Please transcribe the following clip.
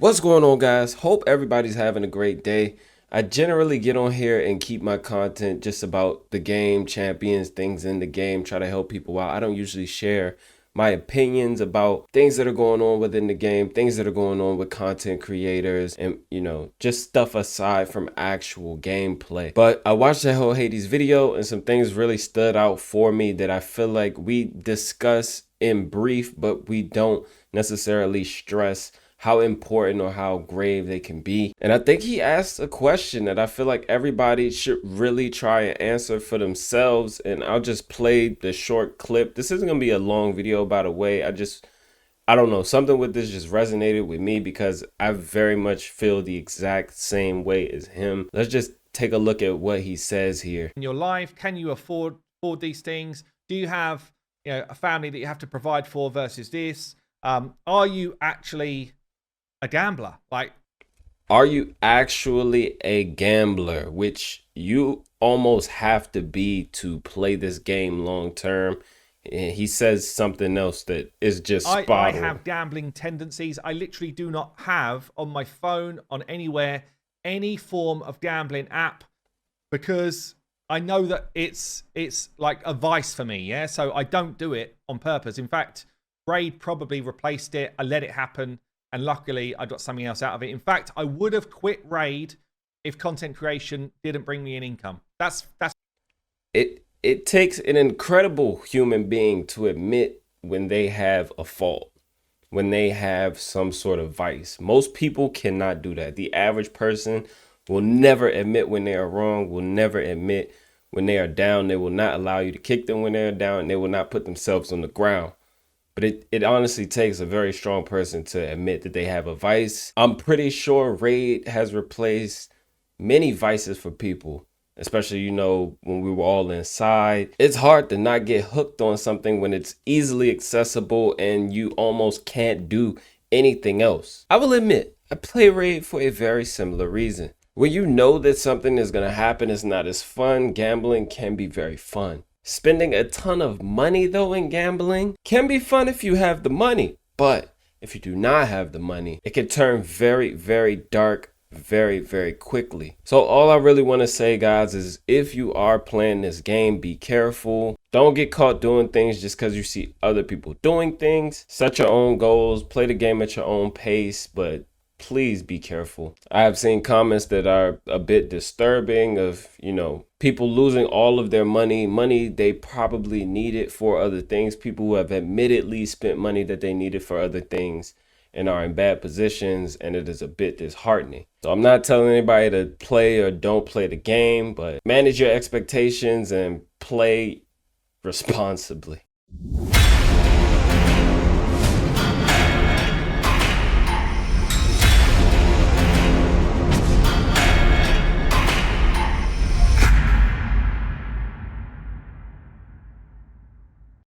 What's going on, guys? Hope everybody's having a great day. I generally get on here and keep my content just about the game, champions, things in the game, try to help people out. I don't usually share my opinions about things that are going on within the game, things that are going on with content creators, and just stuff aside from actual gameplay. But I watched that whole Hades video and some things really stood out for me that I feel like we discuss in brief, but we don't necessarily stress how important or how grave they can be. And I think he asked a question that I feel like everybody should really try and answer for themselves. And I'll just play the short clip. This isn't gonna be a long video, by the way. I don't know, something with this just resonated with me because I very much feel the exact same way as him. Let's just take a look at what he says here. In your life, can you afford these things? Do you have a family that you have to provide for versus this? Are you actually a gambler? Are you actually a gambler, which you almost have to be to play this game long term? And he says something else that is just spot on. I have gambling tendencies. I literally do not have on my phone, on anywhere, any form of gambling app because I know that it's like a vice for me. Yeah, so I don't do it on purpose. In fact, Raid probably replaced it. I let it happen. And luckily, I got something else out of it. In fact, I would have quit Raid if content creation didn't bring me an income. That's It takes an incredible human being to admit when they have a fault, when they have some sort of vice. Most people cannot do that. The average person will never admit when they are wrong, will never admit when they are down. They will not allow you to kick them when they're down, and they will not put themselves on the ground. But it honestly takes a very strong person to admit that they have a vice. I'm pretty sure Raid has replaced many vices for people, especially, when we were all inside. It's hard to not get hooked on something when it's easily accessible and you almost can't do anything else. I will admit, I play Raid for a very similar reason. When you know that something is going to happen, it's not as fun. Gambling can be very fun. Spending a ton of money, though, in gambling can be fun if you have the money. But if you do not have the money, it can turn very, very dark very, very quickly. So all I really want to say, guys, is if you are playing this game, be careful. Don't get caught doing things just because you see other people doing things. Set your own goals. Play the game at your own pace. But please be careful. I have seen comments that are a bit disturbing of, people losing all of their money they probably needed for other things. People who have admittedly spent money that they needed for other things and are in bad positions, and it is a bit disheartening. So I'm not telling anybody to play or don't play the game, but manage your expectations and play responsibly.